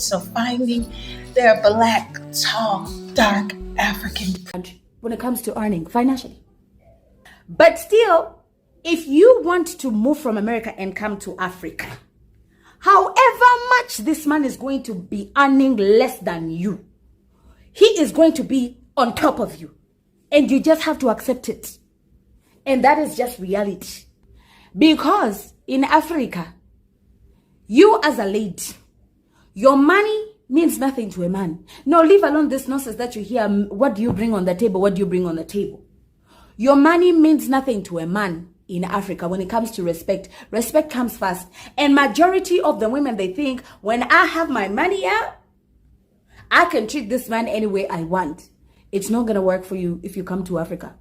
process of finding their black, tall, dark African when it comes to earning financially. But still, if you want to move from America and come to Africa, however much this man is going to be earning less than you, he is going to be on top of you. And you just have to accept it. And that is just reality. Because in Africa, you as a lady, your money means nothing to a man. No, leave alone this nonsense that you hear. What do you bring on the table? What do you bring on the table? Your money means nothing to a man in Africa when it comes to respect. Respect comes first. And majority of the women, they think, when I have my money out, I can treat this man any way I want. It's not going to work for you if you come to Africa.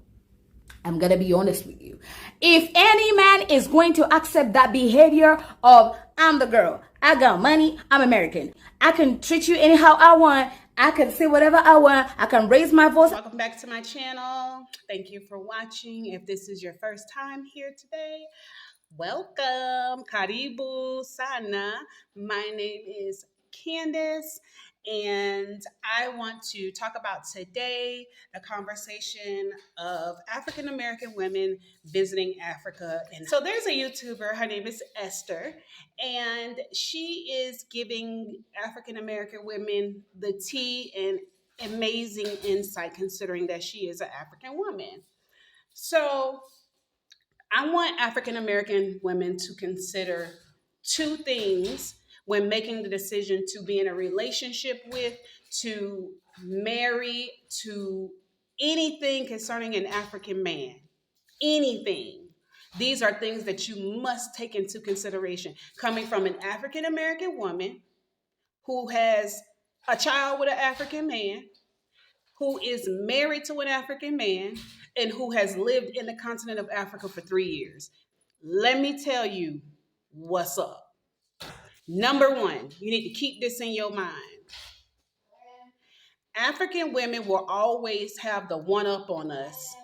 I'm going to be honest with you. If any man is going to accept that behavior of, I'm the girl, I got money, I'm American, I can treat you anyhow I want, I can say whatever I want, I can raise my voice. Welcome back to my channel. Thank you for watching. If this is your first time here today, welcome. Karibu sana. My name is Candace, and I want to talk about today the conversation of African American women visiting Africa. And so there's a YouTuber, her name is Esther, and she is giving African American women the tea and amazing insight, considering that she is an African woman. So I want African American women to consider two things when making the decision to be in a relationship with, to marry, to anything concerning an African man. Anything. These are things that you must take into consideration. Coming from an African American woman who has a child with an African man, who is married to an African man, and who has lived in the continent of Africa for 3 years. Let me tell you what's up. Number one, you need to keep this in your mind. African women will always have the one up on us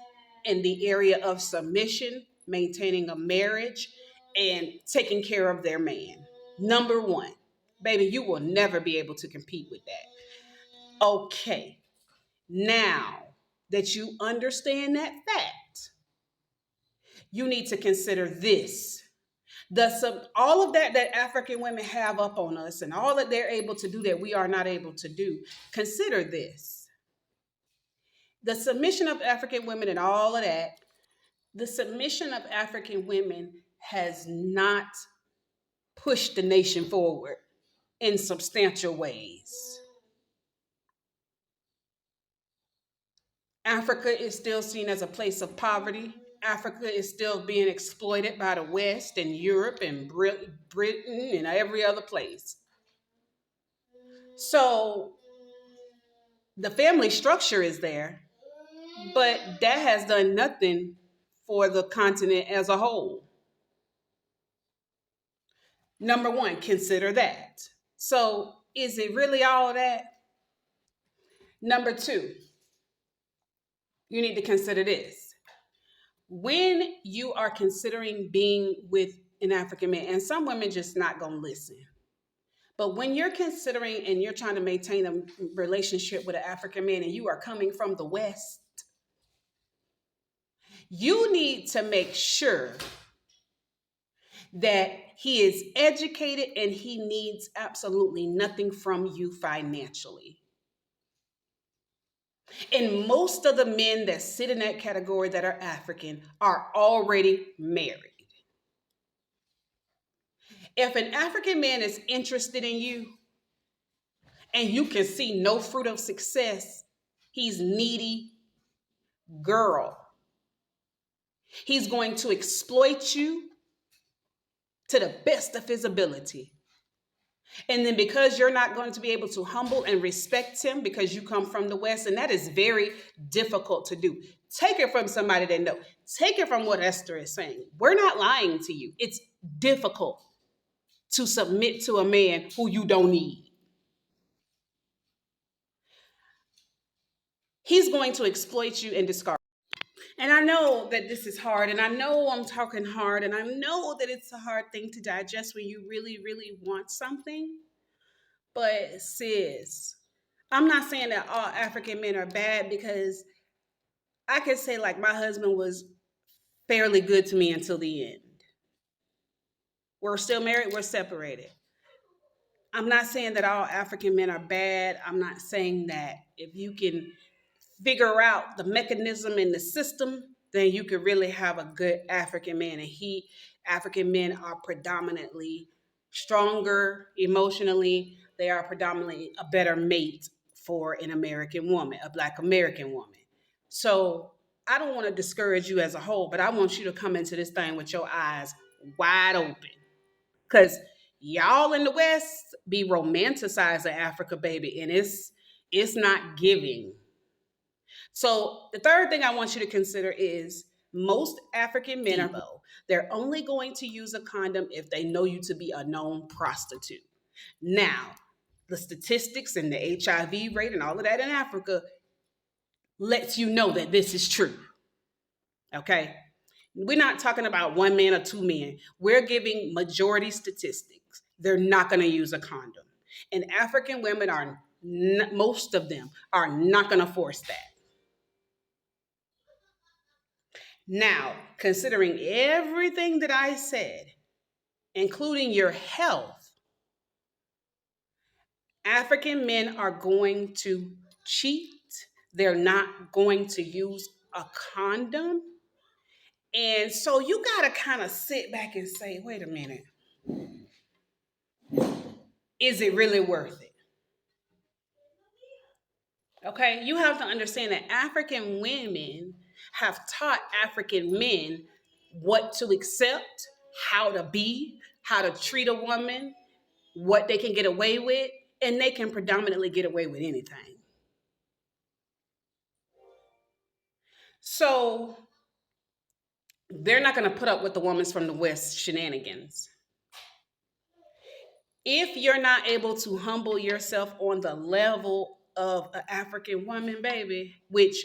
in the area of submission, maintaining a marriage, and taking care of their man. Number one, baby, you will never be able to compete with that. Okay, now that you understand that fact, you need to consider this. All of that African women have up on us and all that they're able to do that we are not able to do, consider this. The submission of African women and all of that, the submission of African women has not pushed the nation forward in substantial ways. Africa is still seen as a place of poverty. Africa is still being exploited by the West and Europe and Britain and every other place. So the family structure is there, but that has done nothing for the continent as a whole. Number one, consider that. So is it really all that? Number two, you need to consider this. When you are considering being with an African man, and some women just not gonna listen, but when you're considering and you're trying to maintain a relationship with an African man and you are coming from the West, you need to make sure that he is educated and he needs absolutely nothing from you financially. And most of the men that sit in that category that are African are already married. If an African man is interested in you and you can see no fruit of success, he's needy, girl. He's going to exploit you to the best of his ability. And then because you're not going to be able to humble and respect him because you come from the West, and that is very difficult to do. Take it from somebody that knows. Take it from what Esther is saying. We're not lying to you. It's difficult to submit to a man who you don't need. He's going to exploit you and discard. And I know that this is hard, and I know I'm talking hard, and I know that it's a hard thing to digest when you really, really want something. But sis, I'm not saying that all African men are bad, because I could say like my husband was fairly good to me until the end. We're still married, we're separated. I'm not saying that all African men are bad. I'm not saying that if you can figure out the mechanism in the system, then you could really have a good African man. And African men are predominantly stronger emotionally. They are predominantly a better mate for an American woman, a Black American woman. So I don't want to discourage you as a whole, but I want you to come into this thing with your eyes wide open. Because y'all in the West be romanticizing Africa, baby, and it's not giving. So the third thing I want you to consider is most African men are low. They're only going to use a condom if they know you to be a known prostitute. Now, the statistics and the HIV rate and all of that in Africa lets you know that this is true. Okay? We're not talking about one man or two men. We're giving majority statistics. They're not going to use a condom. And African women are, most of them are not going to force that. Now, considering everything that I said, including your health, African men are going to cheat. They're not going to use a condom. And so you got to kind of sit back and say, wait a minute, is it really worth it? Okay, you have to understand that African women have taught African men what to accept, how to be, how to treat a woman, what they can get away with, and they can predominantly get away with anything. So they're not going to put up with the woman's from the West shenanigans. If you're not able to humble yourself on the level of an African woman, baby, which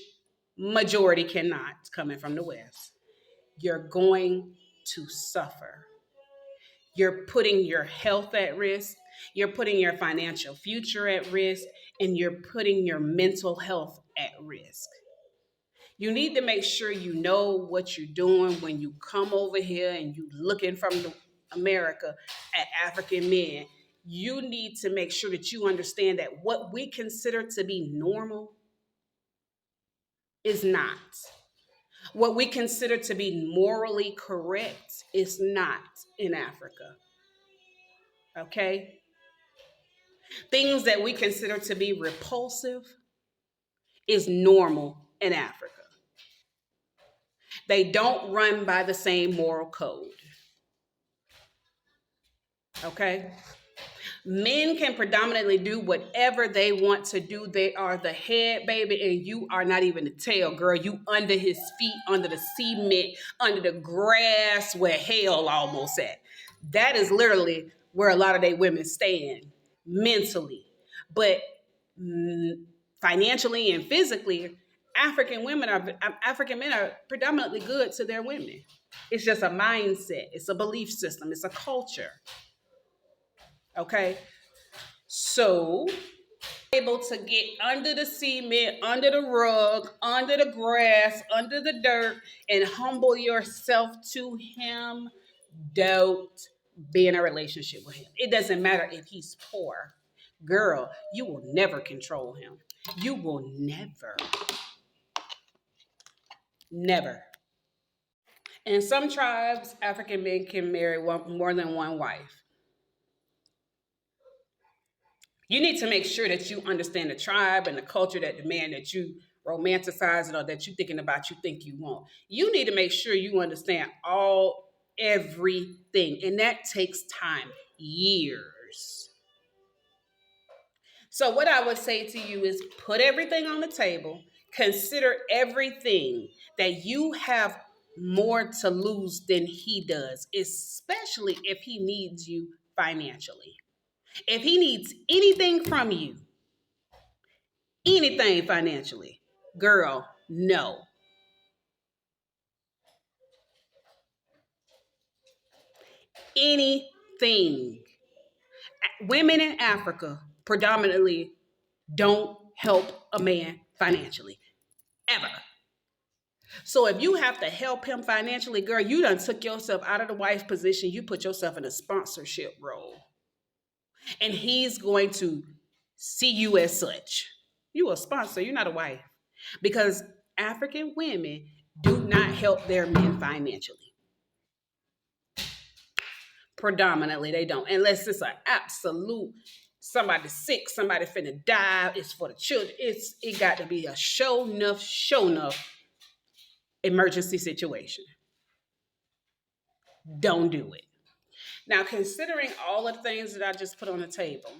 majority cannot coming from the West, you're going to suffer. You're putting your health at risk, you're putting your financial future at risk, and you're putting your mental health at risk. You need to make sure you know what you're doing when you come over here and you looking from America at African men. You need to make sure that you understand that what we consider to be normal is not. What we consider to be morally correct is not in Africa. Okay? Things that we consider to be repulsive is normal in Africa. They don't run by the same moral code. Okay? Men can predominantly do whatever they want to do. They are the head, baby, and you are not even the tail, girl. You under his feet, under the cement, under the grass where hell almost at. That is literally where a lot of they women stand mentally. But financially and physically, African men are predominantly good to their women. It's just a mindset, it's a belief system, it's a culture. Okay? So, able to get under the cement, under the rug, under the grass, under the dirt, and humble yourself to him, don't be in a relationship with him. It doesn't matter if he's poor. Girl, you will never control him. You will never. Never. In some tribes, African men can marry more than one wife. You need to make sure that you understand the tribe and the culture that the man that you romanticizing or that you thinking about you think you want. You need to make sure you understand everything. And that takes time, years. So what I would say to you is put everything on the table. Consider everything that you have more to lose than he does, especially if he needs you financially. If he needs anything from you, anything financially, girl, no. Anything. Women in Africa predominantly don't help a man financially, ever. So if you have to help him financially, girl, you done took yourself out of the wife position. You put yourself in a sponsorship role. And he's going to see you as such. You a sponsor, you're not a wife. Because African women do not help their men financially. Predominantly, they don't. Unless it's an absolute somebody sick, somebody finna die, it's for the children. It got to be a show enough emergency situation. Don't do it. Now, considering all of the things that I just put on the table,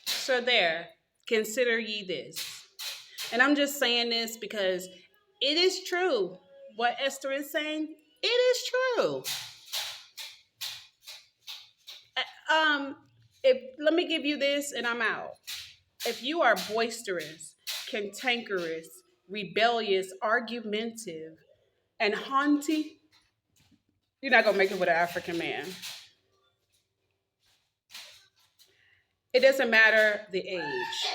so there, consider ye this. And I'm just saying this because it is true. What Esther is saying, it is true. If let me give you this and I'm out. If you are boisterous, cantankerous, rebellious, argumentative, and haughty, you're not gonna make it with an African man. It doesn't matter the age,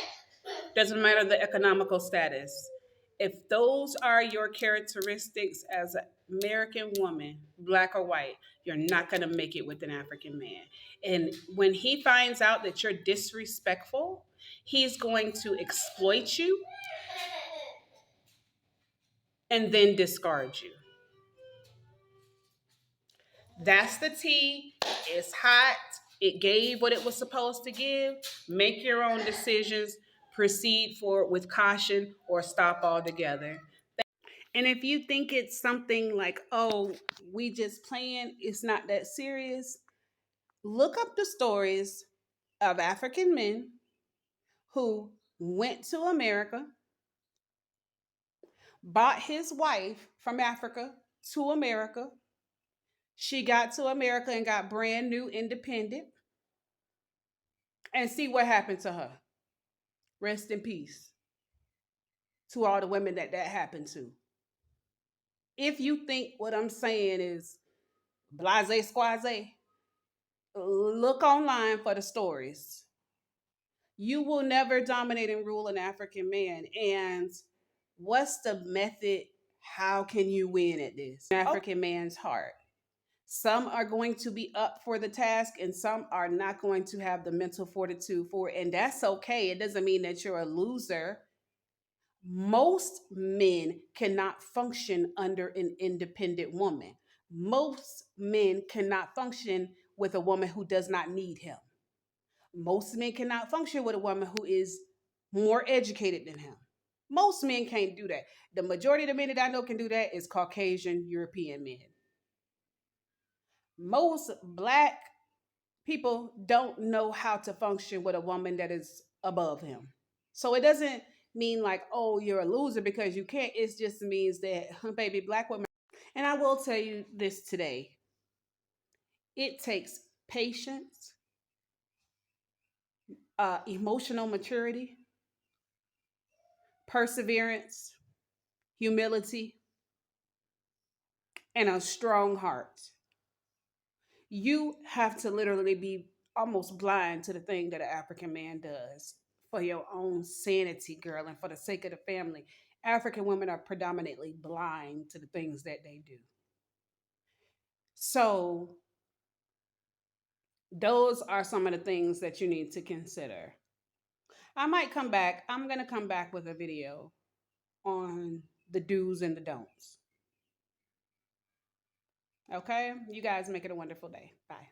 doesn't matter the economical status. If those are your characteristics as an American woman, black or white, you're not going to make it with an African man. And when he finds out that you're disrespectful, he's going to exploit you and then discard you. That's the tea. It's hot. It gave what it was supposed to give. Make your own decisions. Proceed forward with caution or stop altogether. And if you think it's something like, oh, we just playing, it's not that serious, look up the stories of African men who went to America, bought his wife from Africa to America. She got to America and got brand new independent. And see what happened to her. Rest in peace to all the women that happened to. If you think what I'm saying is blase squaze, look online for the stories. You will never dominate and rule an African man. And what's the method? How can you win at this? African man's heart. Some are going to be up for the task and some are not going to have the mental fortitude for it. And that's okay. It doesn't mean that you're a loser. Most men cannot function under an independent woman. Most men cannot function with a woman who does not need him. Most men cannot function with a woman who is more educated than him. Most men can't do that. The majority of the men that I know can do that is Caucasian European men. Most black people don't know how to function with a woman that is above him. So it doesn't mean like, oh, you're a loser because you can't. It just means that, baby, black women. And I will tell you this today. It takes patience, emotional maturity, perseverance, humility, and a strong heart. You have to literally be almost blind to the thing that an African man does for your own sanity, girl, and for the sake of the family. African women are predominantly blind to the things that they do. So, those are some of the things that you need to consider. I might come back. I'm going to come back with a video on the do's and the don'ts. Okay? You guys make it a wonderful day. Bye.